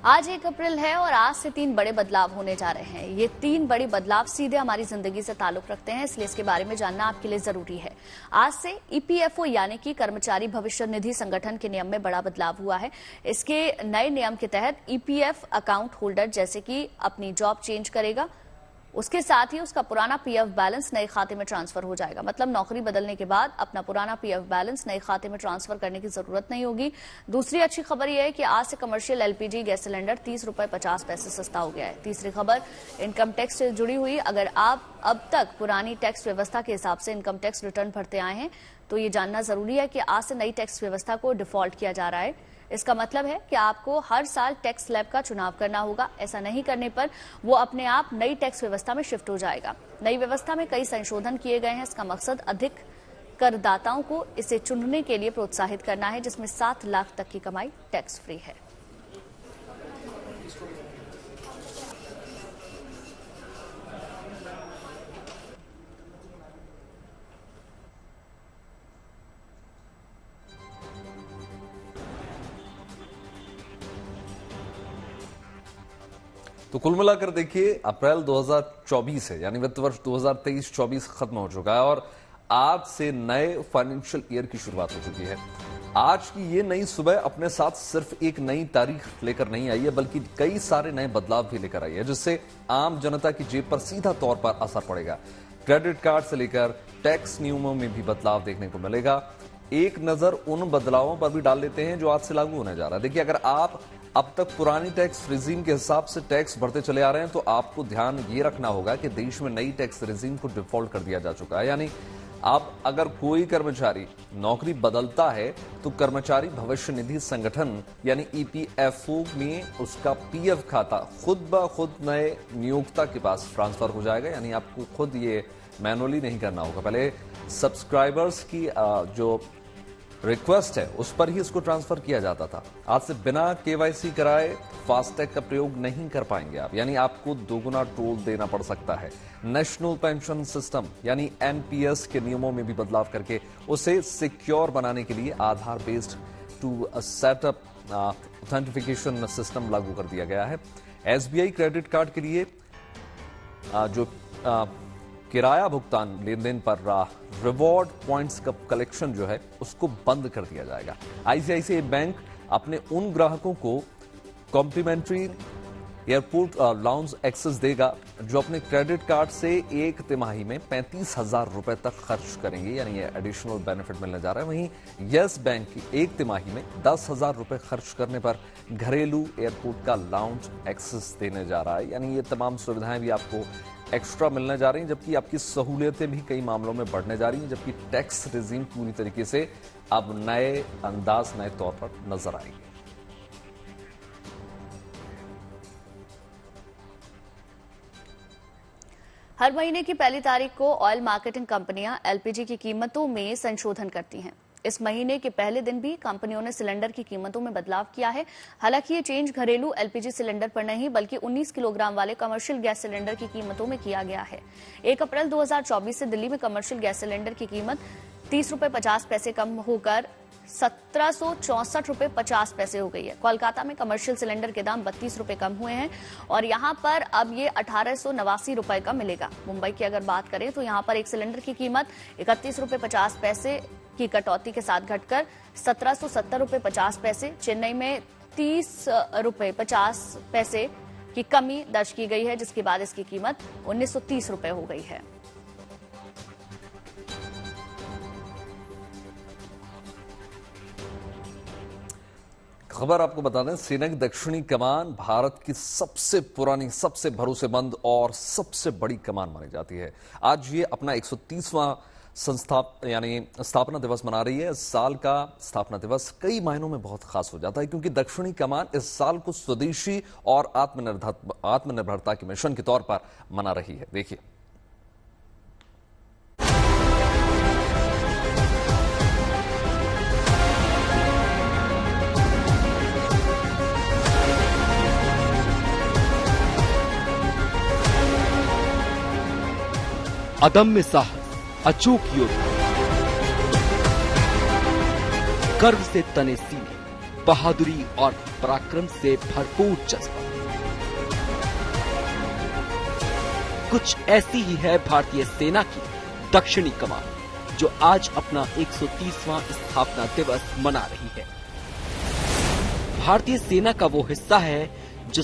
आज 1 अप्रैल है और आज से 3 बड़े बदलाव होने जा रहे हैं। ये 3 बड़े बदलाव सीधे हमारी जिंदगी से ताल्लुक रखते हैं, इसलिए इसके बारे में जानना आपके लिए जरूरी है। आज से ईपीएफओ यानी कि कर्मचारी भविष्य निधि संगठन के नियम में बड़ा बदलाव हुआ है। इसके नए नियम के तहत ईपीएफ अकाउंट होल्डर जैसे कि अपनी जॉब चेंज करेगा, उसके साथ ही उसका पुराना पीएफ बैलेंस नए खाते में ट्रांसफर हो जाएगा। मतलब नौकरी बदलने के बाद अपना पुराना पीएफ बैलेंस नए खाते में ट्रांसफर करने की जरूरत नहीं होगी। दूसरी अच्छी खबर यह है कि आज से कमर्शियल एलपीजी गैस सिलेंडर 30 रुपए 50 पैसे सस्ता हो गया है। तीसरी खबर इनकम टैक्स से जुड़ी हुई। अगर आप अब तक पुरानी टैक्स व्यवस्था के हिसाब से इनकम टैक्स रिटर्न भरते आए हैं तो ये जानना जरूरी है कि आज से नई टैक्स व्यवस्था को डिफॉल्ट किया जा रहा है। इसका मतलब है कि आपको हर साल टैक्स स्लैब का चुनाव करना होगा। ऐसा नहीं करने पर वो अपने आप नई टैक्स व्यवस्था में शिफ्ट हो जाएगा। नई व्यवस्था में कई संशोधन किए गए हैं। इसका मकसद अधिक करदाताओं को इसे चुनने के लिए प्रोत्साहित करना है, जिसमें 7 लाख तक की कमाई टैक्स फ्री है। तो कुल मिलाकर देखिए अप्रैल 2024 है, यानी वित्त वर्ष 2023-24 खत्म हो चुका है और आज से नए फाइनेंशियल ईयर की शुरुआत हो चुकी है। आज की ये नई सुबह अपने साथ सिर्फ एक नई तारीख लेकर नहीं आई है, बल्कि कई सारे नए बदलाव भी लेकर आई है, जिससे आम जनता की जेब पर सीधा तौर पर असर पड़ेगा। क्रेडिट कार्ड से लेकर टैक्स नियमों में भी बदलाव देखने को मिलेगा। एक नजर उन बदलावों पर भी डाल लेते हैं जो आज से लागू होने जा रहा है। देखिए, अगर आप अब तक पुरानी टैक्स रिजीम के हिसाब से टैक्स भरते चले आ रहे हैं तो आपको ध्यान ये रखना होगा कि देश में नई टैक्स रिजीम को डिफॉल्ट कर दिया जा चुका है। यानी अब अगर कोई कर्मचारी नौकरी बदलता है तो कर्मचारी भविष्य निधि संगठन यानी ईपीएफओ में उसका पीएफ खाता खुद ब खुद नए नियोक्ता के पास ट्रांसफर हो जाएगा। यानी आपको खुद ये मैनुअली नहीं करना होगा। पहले सब्सक्राइबर्स की जो रिक्वेस्ट है उस पर ही इसको ट्रांसफर किया जाता था। आज से बिना केवाईसी कराए फास्टैग का प्रयोग नहीं कर पाएंगे आप, यानी आपको दोगुना टोल देना पड़ सकता है। नेशनल पेंशन सिस्टम यानी एनपीएस के नियमों में भी बदलाव करके उसे सिक्योर बनाने के लिए Aadhaar based two setup authentication system लागू कर दिया गया है। एसबीआई क्रेडिट कार्ड के लिए जो किराया भुगतान लेन देन पर रिवॉर्ड पॉइंट्स का कलेक्शन जो है उसको बंद कर दिया जाएगा। आईसीआईसीआई बैंक अपने उन ग्राहकों को कॉम्प्लीमेंट्री एयरपोर्ट लाउंज एक्सेस देगा जो अपने क्रेडिट कार्ड से एक तिमाही में 35,000 रुपए तक खर्च करेंगे, यानी ये एडिशनल बेनिफिट मिलने जा रहा है। वहीं यस बैंक की एक तिमाही में 10,000 रुपए खर्च करने पर घरेलू एयरपोर्ट का लाउंज एक्सेस देने जा रहा है। यानी ये तमाम सुविधाएं भी आपको एक्स्ट्रा मिलने जा रही हैं, जबकि आपकी सहूलियतें भी कई मामलों में बढ़ने जा रही हैं, जबकि टैक्स रिजीम पूरी तरीके से अब नए अंदाज नए तौर पर नजर आएंगे। हर महीने की पहली तारीख को ऑयल मार्केटिंग कंपनियां एलपीजी की कीमतों में संशोधन करती हैं। इस महीने के पहले दिन भी कंपनियों ने सिलेंडर की कीमतों में बदलाव किया है। हालांकि ये चेंज घरेलू एलपीजी सिलेंडर पर नहीं बल्कि 19 किलोग्राम वाले कमर्शियल गैस सिलेंडर की कीमतों में किया गया है। 1 अप्रैल 2024 से दिल्ली में कमर्शियल गैस सिलेंडर की कीमत 30 रुपए 50 पैसे कम होकर 1764 रुपए 50 पैसे हो गई है। कोलकाता में कमर्शियल सिलेंडर के दाम 32 रुपए कम हुए हैं और यहां पर अब ये 1889 रुपए का मिलेगा। मुंबई की अगर बात करें तो यहां पर एक सिलेंडर की कीमत 31 रुपए 50 पैसे की कटौती के साथ घटकर 1770 रुपए 50 पैसे, चेन्नई में 30 रुपए 50 पैसे की कमी दर्ज की गई है, जिसके बाद इसकी कीमत 1930 रुपए हो गई है। खबर आपको बता दें, सेना की दक्षिणी कमान भारत की सबसे पुरानी, सबसे भरोसेमंद और सबसे बड़ी कमान मानी जाती है। आज ये अपना 130वां स्थापना दिवस मना रही है। इस साल का स्थापना दिवस कई मायनों में बहुत खास हो जाता है क्योंकि दक्षिणी कमान इस साल को स्वदेशी और आत्मनिर्भरता के मिशन के तौर पर मना रही है। देखिए, अदम्य साहस, अचूक युद्ध, गर्व से तने सीने, बहादुरी और पराक्रम से भरपूर जज्बा। कुछ ऐसी ही है भारतीय सेना की दक्षिणी कमान, जो आज अपना 130वां स्थापना दिवस मना रही है। भारतीय सेना का वो हिस्सा है जो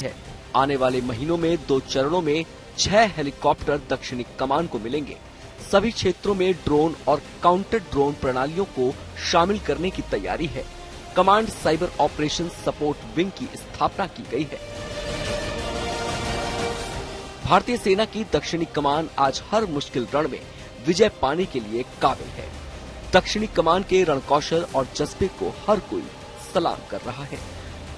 आने वाले महीनों में 2 चरणों में 6 हेलीकॉप्टर दक्षिणी कमान को मिलेंगे। सभी क्षेत्रों में ड्रोन और काउंटर ड्रोन प्रणालियों को शामिल करने की तैयारी है। Command cyber operation support wing की स्थापना की गई है। भारतीय सेना की दक्षिणी कमान आज हर मुश्किल रण में विजय पाने के लिए काबिल है। दक्षिणी कमान के रणकौशल और जज्बे को हर कोई सलाम कर रहा है,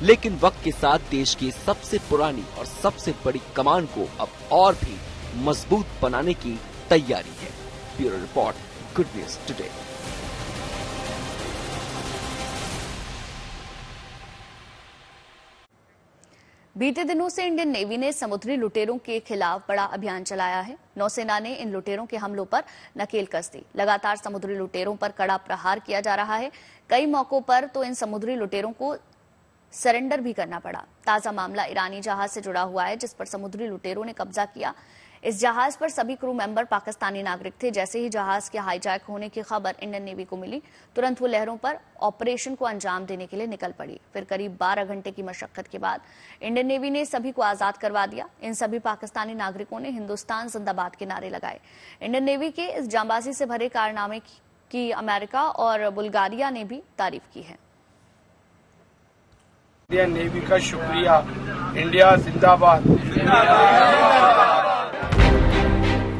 लेकिन वक्त के साथ देश की सबसे पुरानी और सबसे बड़ी कमान को अब और भी मजबूत बनाने की तैयारी है। Bureau report, good news today. बीते दिनों से इंडियन नेवी ने समुद्री लुटेरों के खिलाफ बड़ा अभियान चलाया है। नौसेना ने इन लुटेरों के हमलों पर नकेल कस दी। लगातार समुद्री लुटेरों पर कड़ा प्रहार किया जा रहा है। कई मौकों पर तो इन समुद्री लुटेरों को सरेंडर भी करना पड़ा। ताजा मामला ईरानी जहाज से जुड़ा हुआ है, जिस पर समुद्री लुटेरों ने कब्जा किया। इस जहाज पर सभी क्रू मेंबर पाकिस्तानी नागरिक थे। जैसे ही जहाज के हाईजैक होने की खबर इंडियन नेवी को मिली, तुरंत वो लहरों पर ऑपरेशन को अंजाम देने के लिए निकल पड़ी। फिर करीब 12 घंटे की मशक्कत के बाद इंडियन नेवी ने सभी को आजाद करवा दिया। इन सभी पाकिस्तानी नागरिकों ने हिंदुस्तान जिंदाबाद के नारे लगाए। इंडियन नेवी के इस जांबाजी से भरे कारनामे की अमेरिका और बुल्गारिया ने भी तारीफ की है। इंडियन नेवी का शुक्रिया। इंडिया जिंदाबाद।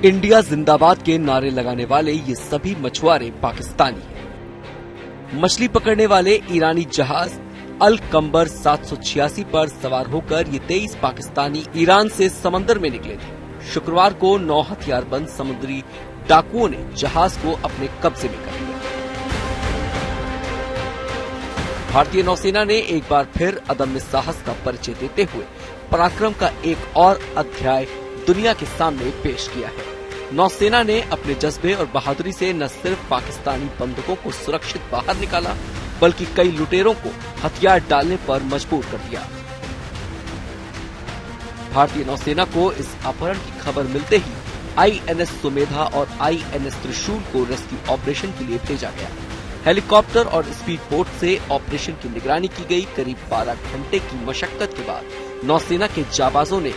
इंडिया जिंदाबाद के नारे लगाने वाले ये सभी मछुआरे पाकिस्तानी हैं। मछली पकड़ने वाले ईरानी जहाज अल कंबर 786 पर सवार होकर ये 23 पाकिस्तानी ईरान से समंदर में निकले थे। शुक्रवार को 9 हथियारबंद समुद्री डाकुओं ने जहाज को अपने कब्जे में कर लिया। भारतीय नौसेना ने एक बार फिर अदम्य साहस का परिचय देते हुए पराक्रम का एक और अध्याय दुनिया के सामने पेश किया है। नौसेना ने अपने जज्बे और बहादुरी से न सिर्फ पाकिस्तानी बंधकों को सुरक्षित बाहर निकाला, बल्कि कई लुटेरों को हथियार डालने पर मजबूर कर दिया। भारतीय नौसेना को इस अपहरण की खबर मिलते ही INS सुमेधा और INS त्रिशूल को रेस्क्यू ऑपरेशन के लिए भेजा गया। हेलीकॉप्टर और स्पीड बोट से ऑपरेशन की निगरानी की गई। करीब 12 घंटे की मशक्कत के बाद नौसेना के जाबाजों ने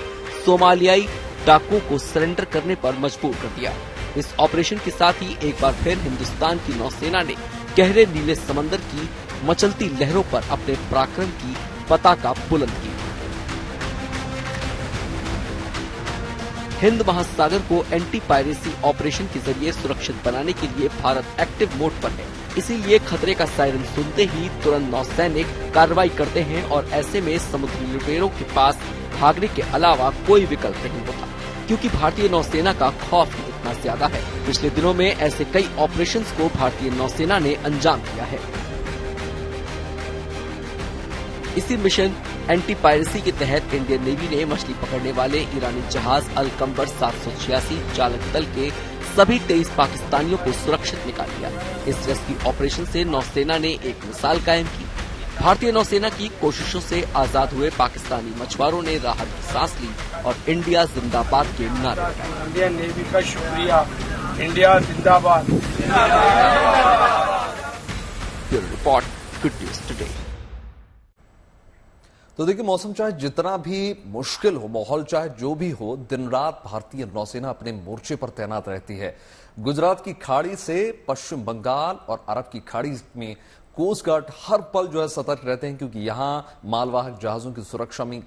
सोमालियाई डाकुओं को सरेंडर करने पर मजबूर कर दिया। इस ऑपरेशन के साथ ही एक बार फिर हिंदुस्तान की नौसेना ने गहरे नीले समंदर की मचलती लहरों पर अपने पराक्रम की पताका बुलंद की। हिंद महासागर को एंटी पायरेसी ऑपरेशन के जरिए सुरक्षित बनाने के लिए भारत एक्टिव मोड पर है। इसीलिए खतरे का सायरन सुनते ही तुरंत नौसैनिक कार्रवाई करते हैं और ऐसे में समुद्री लुटेरों के पास भागने के अलावा कोई विकल्प नहीं होता, क्योंकि भारतीय नौसेना का खौफ ही इतना ज्यादा है। पिछले दिनों में ऐसे कई ऑपरेशंस को भारतीय नौसेना ने अंजाम दिया है। इसी मिशन एंटी पायरेसी के तहत इंडियन नेवी ने मछली पकड़ने वाले ईरानी जहाज अल कंबर 786 चालक दल के सभी 23 पाकिस्तानियों को सुरक्षित निकाल लिया। इस रेस्क्यू ऑपरेशन से नौसेना ने एक मिसाल कायम की। भारतीय नौसेना की कोशिशों से आजाद हुए पाकिस्तानी मछुआरों ने राहत की सांस ली और इंडिया जिंदाबाद के नारे लगाए। इंडियन नेवी का शुक्रिया। इंडिया जिंदाबाद। Bureau report, good news today. तो देखिए, मौसम चाहे जितना भी मुश्किल हो, माहौल चाहे जो भी हो, दिन रात भारतीय नौसेना अपने मोर्चे पर तैनात रहती है। गुजरात की खाड़ी से पश्चिम बंगाल और अरब की खाड़ी में कोस्ट गार्ड हर पल जो है सतर्क रहते हैं, क्योंकि यहां मालवाहक जहाजों की सुरक्षा में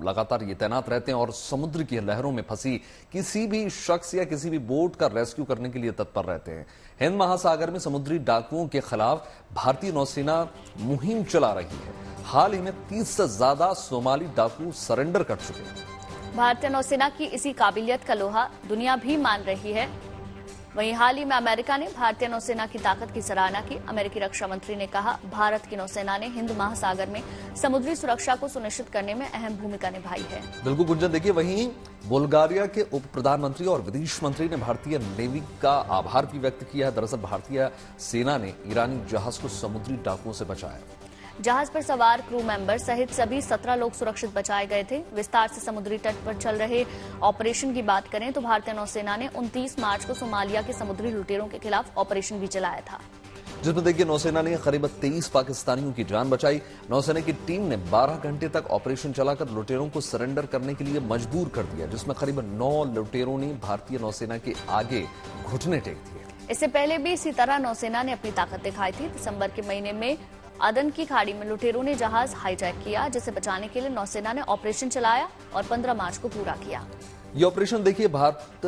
लगातार ये तैनात रहते हैं और समुद्र की लहरों में फंसी किसी भी शख्स या किसी भी बोट का रेस्क्यू करने के लिए तत्पर रहते हैं। हिंद महासागर में समुद्री डाकुओं के खिलाफ भारतीय नौसेना मुहिम चला रही है। हाल ही में 30 से ज्यादा सोमाली डाकू सरेंडर कर चुके हैं। भारतीय नौसेना की इसी काबिलियत का लोहा दुनिया भी मान रही है। वहीं हाल ही में अमेरिका ने भारतीय नौसेना की ताकत की सराहना की। अमेरिकी रक्षा मंत्री ने कहा, भारत की नौसेना ने हिंद महासागर में समुद्री सुरक्षा को सुनिश्चित करने में अहम भूमिका निभाई है। बिल्कुल गुंजन, देखिए वहीं बुल्गारिया के उप प्रधानमंत्री और विदेश मंत्री ने भारतीय नेवी का आभार भी व्यक्त किया है। दरअसल भारतीय सेना ने ईरानी जहाज को समुद्री डाकुओं से बचाया। जहाज पर सवार क्रू मेंबर सहित सभी 17 लोग सुरक्षित बचाए गए थे। विस्तार से समुद्री तट पर चल रहे ऑपरेशन की बात करें तो भारतीय नौसेना ने 29 मार्च को सोमालिया के समुद्री लुटेरों के खिलाफ ऑपरेशन भी चलाया था, जिसमें देखिए नौसेना ने करीब 23 पाकिस्तानियों की जान बचाई। नौसेना की टीम ने 12 घंटे तक ऑपरेशन चलाकर लुटेरों को सरेंडर करने के लिए मजबूर कर दिया, जिसमें करीब 9 लुटेरों ने भारतीय नौसेना के आगे घुटने टेक दिए। इससे पहले भी इसी तरह नौसेना ने अपनी ताकत दिखाई थी। दिसंबर के महीने में अदन की खाड़ी में लुटेरों ने जहाज हाईजैक किया, जिसे बचाने के लिए नौसेना ने ऑपरेशन चलाया और 15 मार्च को पूरा किया। ये ऑपरेशन देखिए भारत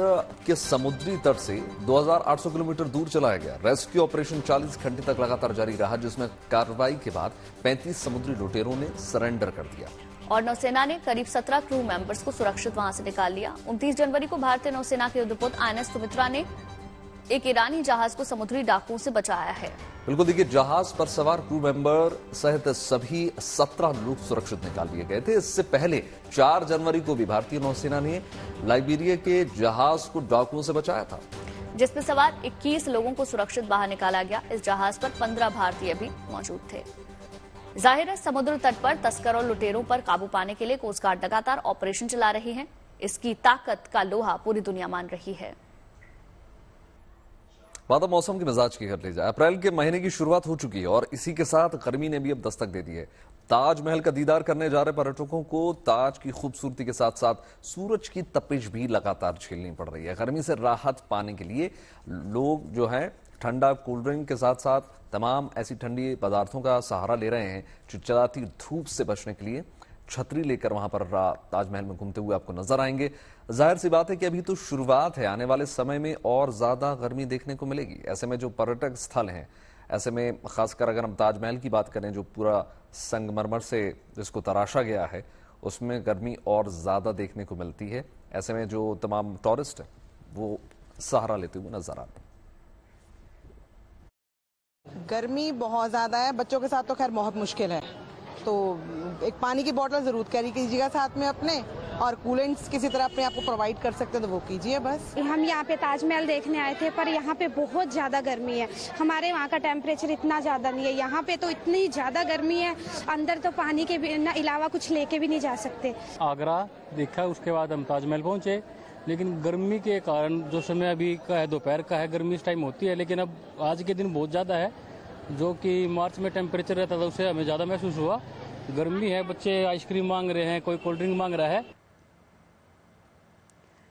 के समुद्री तट से 2800 किलोमीटर दूर चलाया गया। रेस्क्यू ऑपरेशन 40 घंटे तक लगातार जारी रहा, जिसमें कार्रवाई के बाद 35 समुद्री लुटेरों ने सरेंडर कर दिया और नौसेना ने करीब 17 क्रू मेंबर्स को सुरक्षित वहां से निकाल लिया। 29 जनवरी को भारतीय नौसेना के युद्धपोत INS सुमित्रा ने एक ईरानी जहाज को समुद्री डाकुओं से बचाया है। बिल्कुल देखिए, जहाज पर सवार क्रू मेंबर सहित सभी 17 लोग सुरक्षित निकाल लिए गए थे। इससे पहले 4 जनवरी को भी भारतीय नौसेना ने लाइबेरिया के जहाज को डाकुओं से बचाया था, जिसमें सवार 21 लोगों को सुरक्षित बाहर निकाला गया। इस जहाज पर 15 भारतीय भी मौजूद थे। जाहिर है, समुद्र तट पर तस्कर और लुटेरों पर काबू पाने के लिए कोस्ट गार्ड लगातार ऑपरेशन चला रही है। इसकी ताकत का लोहा पूरी दुनिया मान रही है। बात अब मौसम के मिजाज की कर ली जाए। अप्रैल के महीने की शुरुआत हो चुकी है और इसी के साथ गर्मी ने भी अब दस्तक दे दी है। ताजमहल का दीदार करने जा रहे पर्यटकों को ताज की खूबसूरती के साथ साथ सूरज की तपिश भी लगातार झेलनी पड़ रही है। गर्मी से राहत पाने के लिए लोग जो है ठंडा कोल्ड ड्रिंक के साथ साथ तमाम ऐसी ठंडी पदार्थों का सहारा ले रहे हैं। चिलचिलाती धूप से बचने के लिए छतरी लेकर वहां पर ताजमहल में घूमते हुए आपको नजर आएंगे। जाहिर सी बात है कि अभी तो शुरुआत है, आने वाले समय में और ज्यादा गर्मी देखने को मिलेगी। ऐसे में जो पर्यटक स्थल हैं, ऐसे में खासकर अगर हम ताजमहल की बात करें, जो पूरा संगमरमर से जिसको तराशा गया है, उसमें गर्मी और ज्यादा देखने को मिलती है। ऐसे में जो तमाम टूरिस्ट हैं वो सहारा लेते हुए नजर आते हैं। गर्मी बहुत ज़्यादा है, बच्चों के साथ तो खैर बहुत मुश्किल है, तो एक पानी की बोतल ज़रूर कैरी कीजिएगा साथ में अपने, और कूलेंट्स किसी तरह अपने आप को प्रोवाइड कर सकते हैं तो वो कीजिए बस। हम यहाँ पे ताजमहल देखने आए थे, पर यहाँ पे बहुत ज़्यादा गर्मी है। हमारे वहाँ का टेम्परेचर इतना ज़्यादा नहीं है, यहाँ पे तो इतनी ज़्यादा गर्मी है, अंदर तो पानी के अलावा कुछ लेके भी नहीं जा सकते। आगरा देखा, उसके बाद हम ताजमहल पहुँचे, लेकिन गर्मी के कारण जो समय अभी का है, दोपहर का है, गर्मी इस टाइम होती है, लेकिन अब आज के दिन बहुत ज़्यादा है। जो कि मार्च में टेम्परेचर रहता था उससे हमें ज़्यादा महसूस हुआ। गर्मी है, बच्चे आइसक्रीम मांग रहे हैं, कोई कोल्ड ड्रिंक मांग रहा है।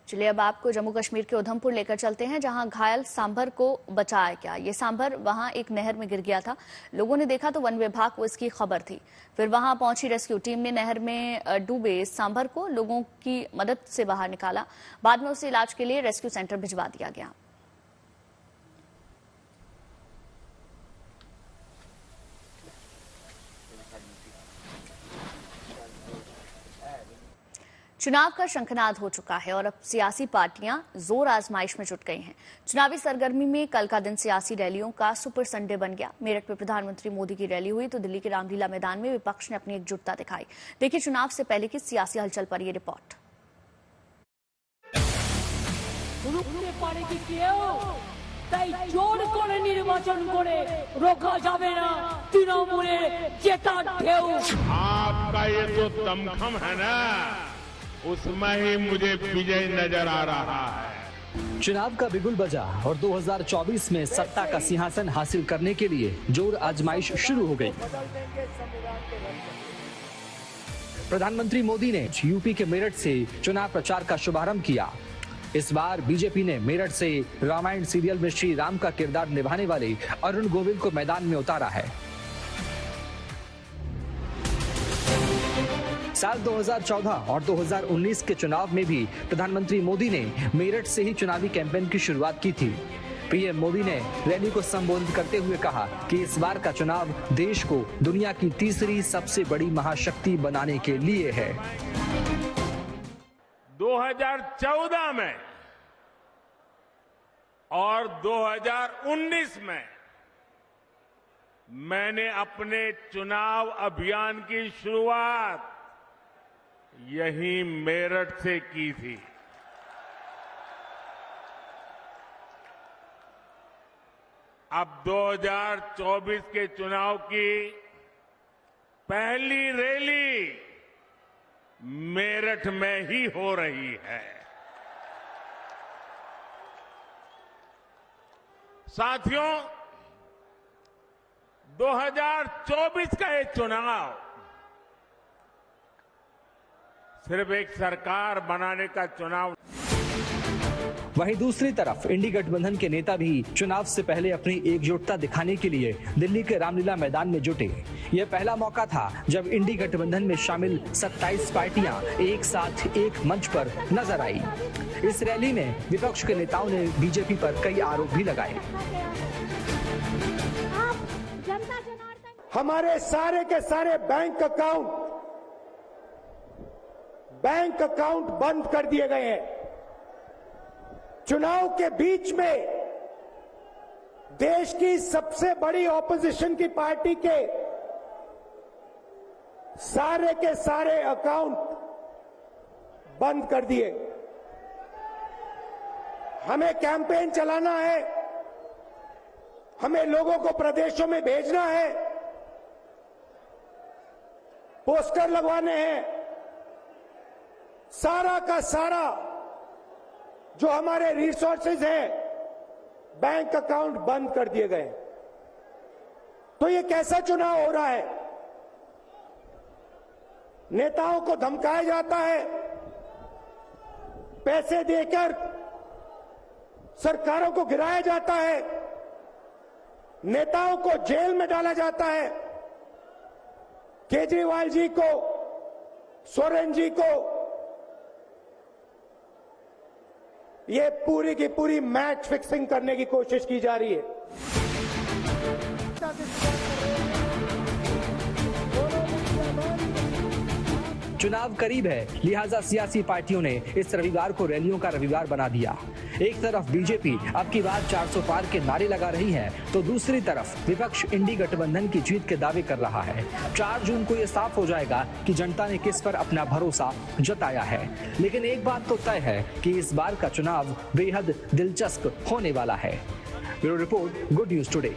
चलिए अब आपको जम्मू कश्मीर के उधमपुर लेकर चलते हैं, जहां घायल सांभर को बचाया गया। ये सांभर वहां एक नहर में गिर गया था। लोगों ने देखा तो वन विभाग को इसकी खबर थी। फिर वहां पहुंची रेस्क्यू टीम ने नहर में डूबे सांभर को लोगों की मदद से बाहर निकाला। बाद में उसे इलाज के लिए रेस्क्यू सेंटर भिजवा दिया गया। चुनाव का शंखनाद हो चुका है और अब सियासी पार्टियां जोर आजमाइश में जुट गई हैं। चुनावी सरगर्मी में कल का दिन सियासी रैलियों का सुपर संडे बन गया। मेरठ में प्रधानमंत्री मोदी की रैली हुई तो दिल्ली के रामलीला मैदान में विपक्ष ने अपनी एकजुटता दिखाई। देखिए चुनाव से पहले की सियासी हलचल पर यह रिपोर्ट। आपका ये जो दमखम है ना, उसमें ही मुझे विजय नजर आ रहा है। चुनाव का बिगुल बजा और 2024 में सत्ता का सिंहासन हासिल करने के लिए जोर आजमाइश शुरू हो गई। प्रधानमंत्री मोदी ने यूपी के मेरठ से चुनाव प्रचार का शुभारंभ किया। इस बार बीजेपी ने मेरठ से रामायण सीरियल में श्री राम का किरदार निभाने वाले अरुण गोविल को मैदान में उतारा है। साल 2014 और 2019 के चुनाव में भी प्रधानमंत्री मोदी ने मेरठ से ही चुनावी कैंपेन की शुरुआत की थी। पीएम मोदी ने रैली को संबोधित करते हुए कहा कि इस बार का चुनाव देश को दुनिया की तीसरी सबसे बड़ी महाशक्ति बनाने के लिए है। 2014 में और 2019 में मैंने अपने चुनाव अभियान की शुरुआत यही मेरठ से की थी। अब 2024 के चुनाव की पहली रैली मेरठ में ही हो रही है। साथियों, 2024 का ये चुनाव सिर्फ एक सरकार बनाने का चुनाव। वहीं दूसरी तरफ इंडी गठबंधन के नेता भी चुनाव से पहले अपनी एकजुटता दिखाने के लिए दिल्ली के रामलीला मैदान में जुटे। यह पहला मौका था जब इंडी गठबंधन में शामिल 27 पार्टियां एक साथ एक मंच पर नजर आई। इस रैली में विपक्ष के नेताओं ने बीजेपी पर कई आरोप भी लगाए। हमारे सारे के सारे बैंक अकाउंट बंद कर दिए गए हैं। चुनाव के बीच में देश की सबसे बड़ी ऑपोजिशन की पार्टी के सारे अकाउंट बंद कर दिए। हमें कैंपेन चलाना है, हमें लोगों को प्रदेशों में भेजना है, पोस्टर लगवाने हैं। सारा का सारा जो हमारे रिसोर्सेज हैं, बैंक अकाउंट बंद कर दिए गए। तो ये कैसा चुनाव हो रहा है? नेताओं को धमकाया जाता है, पैसे देकर सरकारों को गिराया जाता है, नेताओं को जेल में डाला जाता है। केजरीवाल जी को, सोरेन जी को ये पूरी की पूरी मैच फिक्सिंग करने की कोशिश की जा रही है। चुनाव करीब है, लिहाजा सियासी पार्टियों ने इस रविवार को रैलियों का रविवार बना दिया। एक तरफ बीजेपी अब की बार 400 पार के नारे लगा रही है, तो दूसरी तरफ विपक्ष इंडी गठबंधन की जीत के दावे कर रहा है। 4 जून को यह साफ हो जाएगा कि जनता ने किस पर अपना भरोसा जताया है। लेकिन एक बात तो तय है कि इस बार का चुनाव बेहद दिलचस्प होने वाला है। Bureau report, good news today.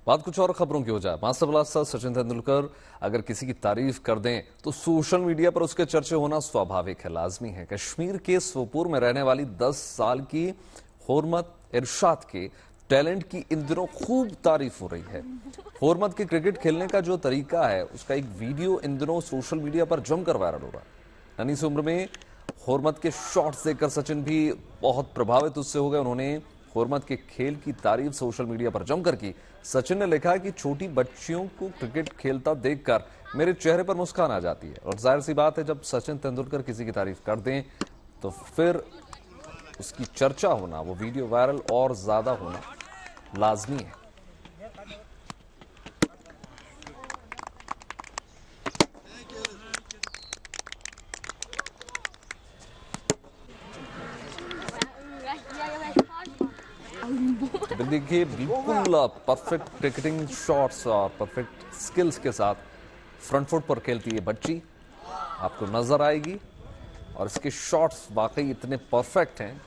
बात कुछ और खबरों की हो जाए। मास्टर ब्लास्टर सचिन तेंदुलकर अगर किसी की तारीफ कर दें तो सोशल मीडिया पर उसके चर्चे होना स्वाभाविक है, लाजमी है। कश्मीर के सोपोर में रहने वाली 10 साल की हुर्मत इरशाद के टैलेंट की इन दिनों खूब तारीफ हो रही है। हुर्मत के क्रिकेट खेलने का जो तरीका है, उसका एक वीडियो इन दिनों सोशल मीडिया पर जमकर वायरल हो रहा है। नन्ही सी उम्र में हुर्मत के शॉट्स देखकर सचिन भी बहुत प्रभावित उससे हो गए। उन्होंने हुर्मत के खेल की तारीफ सोशल मीडिया पर जमकर की। सचिन ने लिखा कि छोटी बच्चियों को क्रिकेट खेलता देखकर मेरे चेहरे पर मुस्कान आ जाती है। और जाहिर सी बात है, जब सचिन तेंदुलकर किसी की तारीफ कर दें तो फिर उसकी चर्चा होना, वो वीडियो वायरल और ज्यादा होना लाजमी है। देखिए, बिल्कुल परफेक्ट क्रिकेटिंग शॉट्स और परफेक्ट स्किल्स के साथ फ्रंट फुट पर खेलती है बच्ची, आपको नजर आएगी। और इसके शॉट्स वाकई इतने परफेक्ट हैं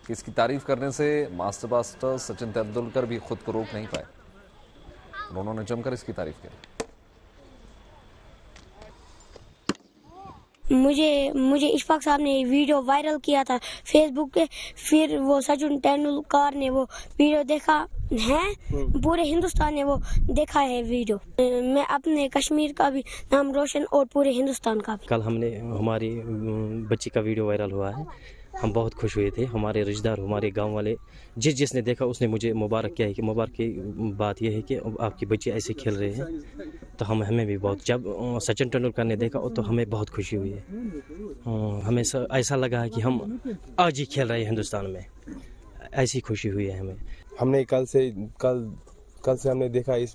कि इसकी तारीफ करने से मास्टर ब्लास्टर सचिन तेंदुलकर भी खुद को रोक नहीं पाए। उन्होंने जमकर इसकी तारीफ की। मुझे इशफाक साहब ने वीडियो वायरल किया था फेसबुक पे, फिर वो सचिन तेंदुलकर ने वो वीडियो देखा है, पूरे हिंदुस्तान ने वो देखा है वीडियो। मैं अपने कश्मीर का भी नाम रोशन और पूरे हिंदुस्तान का भी। कल हमारी बच्ची का वीडियो वायरल हुआ है, हम बहुत खुश हुए थे। हमारे रिश्तेदार, हमारे गांव वाले, जिसने देखा उसने मुझे मुबारक किया है। कि मुबारक की बात यह है कि आपकी बच्ची ऐसे खेल रहे हैं, तो हमें भी बहुत, जब सचिन तेंदुलकर ने देखा तो हमें बहुत खुशी हुई है। हमें ऐसा लगा है कि हम आज ही खेल रहे हैं हिंदुस्तान में, ऐसी खुशी हुई है हमें। हमने कल से हमने देखा ये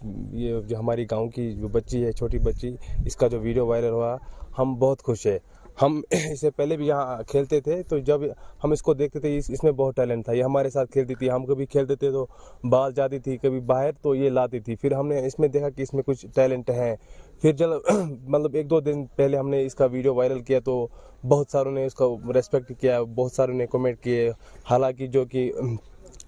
जो हमारी गांव की जो बच्ची है, छोटी बच्ची, इसका जो वीडियो वायरल हुआ, हम बहुत खुश है। हम इससे पहले भी यहाँ खेलते थे, तो जब हम इसको देखते थे इसमें बहुत टैलेंट था। ये हमारे साथ खेलती थी, हम कभी खेलते थे तो बाहर जाती थी, कभी बाहर, तो ये लाती थी। फिर हमने इसमें देखा कि इसमें कुछ टैलेंट है। फिर जब मतलब 1-2 दिन पहले हमने इसका वीडियो वायरल किया तो बहुत सारों ने इसका रेस्पेक्ट किया, बहुत सारों ने कमेंट किए। हालांकि जो कि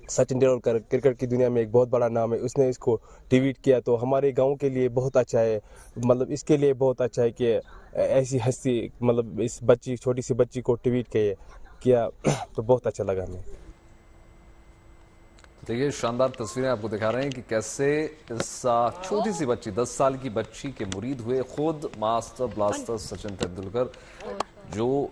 सचिन तेंदुलकर क्रिकेट की दुनिया में एक बहुत बड़ा नाम है, उसने इसको ट्वीट किया तो हमारे गांव के लिए बहुत अच्छा है। मतलब इसके लिए बहुत अच्छा है कि ऐसी हस्ती मतलब इस बच्ची छोटी सी बच्ची को ट्वीट किया तो बहुत अच्छा लगा हमें। देखिए शानदार तस्वीरें आपको दिखा रहे हैं कि कैसे इस छोटी सी बच्ची 10 साल की बच्ची के मुरीद हुए खुद मास्टर ब्लास्टर सचिन तेंदुलकर, जो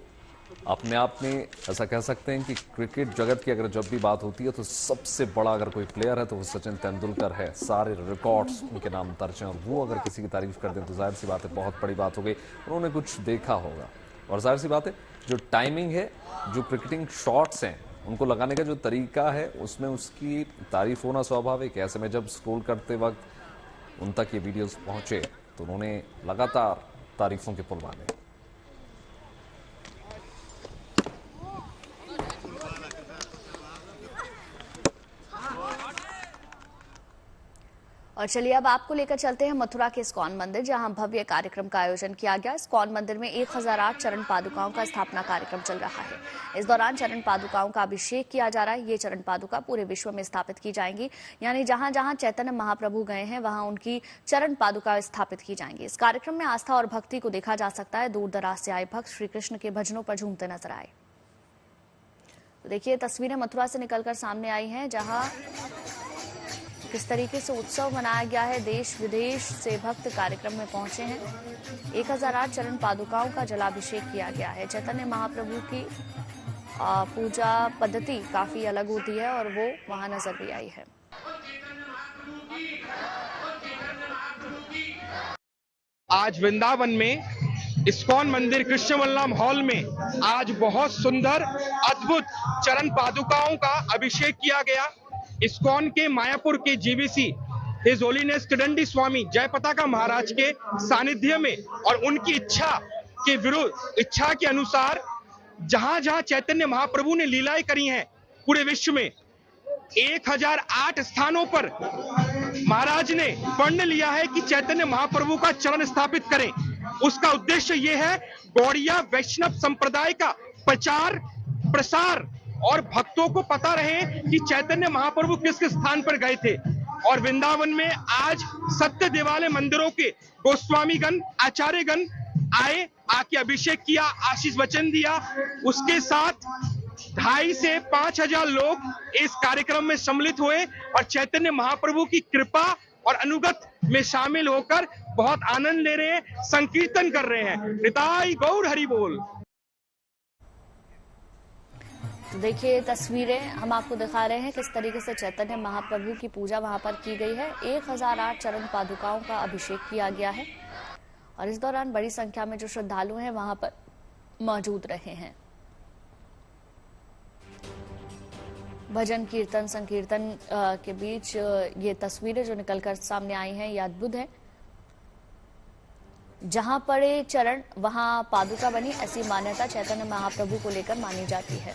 अपने आप में ऐसा कह सकते हैं कि क्रिकेट जगत की अगर जब भी बात होती है तो सबसे बड़ा अगर कोई प्लेयर है तो वो सचिन तेंदुलकर है। सारे रिकॉर्ड्स उनके नाम दर्ज हैं और वो अगर किसी की तारीफ कर दें तो जाहिर सी बात है बहुत बड़ी बात हो गई। उन्होंने कुछ देखा होगा और जाहिर सी बात है जो टाइमिंग है, जो क्रिकेटिंग शॉट्स हैं उनको लगाने का जो तरीका है उसमें उसकी तारीफ होना स्वाभाविक है। ऐसे में जब स्क्रॉल करते वक्त उन तक ये वीडियोस पहुंचे तो उन्होंने लगातार तारीफों के पुल बांधे। और चलिए अब आपको लेकर चलते हैं मथुरा के इस्कॉन मंदिर, जहां भव्य कार्यक्रम का आयोजन किया गया। इस्कॉन मंदिर में 1008 चरण पादुकाओं का स्थापना कार्यक्रम चल रहा है। इस दौरान चरण पादुकाओं का अभिषेक किया जा रहा है। ये चरण पादुका पूरे विश्व में स्थापित की जाएंगी, यानी जहां जहां चैतन्य महाप्रभु गए हैं वहां उनकी चरण पादुका स्थापित की जाएंगी। इस कार्यक्रम में आस्था और भक्ति को देखा जा सकता है। दूर दराज से आए भक्त श्री कृष्ण के भजनों पर झूमते नजर आए। तो देखिए तस्वीरें मथुरा से निकलकर सामने आई हैं, जहां किस तरीके से उत्सव मनाया गया है। देश विदेश से भक्त कार्यक्रम में पहुंचे हैं। 1008 चरण पादुकाओं का जलाभिषेक किया गया है। चैतन्य महाप्रभु की पूजा पद्धति काफी अलग होती है और वो वहां नजर भी आई है। आज वृंदावन में इस्कॉन मंदिर कृष्ण बलराम हॉल में आज बहुत सुंदर अद्भुत चरण पादुकाओं का अभिषेक किया गया। इस्कॉन के मायापुर के जीवीसी हिज होलीनेस त्रिदंडी स्वामी जय पताका महाराज के सानिध्य में और उनकी इच्छा के विरुद्ध इच्छा के अनुसार जहां जहां चैतन्य महाप्रभु ने लीलाएं करी हैं पूरे विश्व में 1008 स्थानों पर महाराज ने पर्ण लिया है कि चैतन्य महाप्रभु का चरण स्थापित करें। उसका उद्देश्य यह है गौड़िया वैष्णव संप्रदाय का प्रचार प्रसार और भक्तों को पता रहे कि चैतन्य महाप्रभु किस किस स्थान पर गए थे। और वृंदावन में आज सत्य देवालय मंदिरों के गोस्वामीगण आचार्यगण आए, आके अभिषेक किया, आशीष वचन दिया। उसके साथ 2,500 से 5,000 लोग इस कार्यक्रम में सम्मिलित हुए और चैतन्य महाप्रभु की कृपा और अनुगत में शामिल होकर बहुत आनंद ले रहे हैं, संकीर्तन कर रहे हैं। निताई गौर हरि बोल। तो देखिए तस्वीरें हम आपको दिखा रहे हैं किस तरीके से चैतन्य महाप्रभु की पूजा वहां पर की गई है। 1008 चरण पादुकाओं का अभिषेक किया गया है और इस दौरान बड़ी संख्या में जो श्रद्धालु हैं वहां पर मौजूद रहे हैं। भजन कीर्तन संकीर्तन के बीच ये तस्वीरें जो निकलकर सामने आई हैं ये अद्भुत है। जहां पड़े चरण वहां पादुका बनी, ऐसी मान्यता चैतन्य महाप्रभु को लेकर मानी जाती है।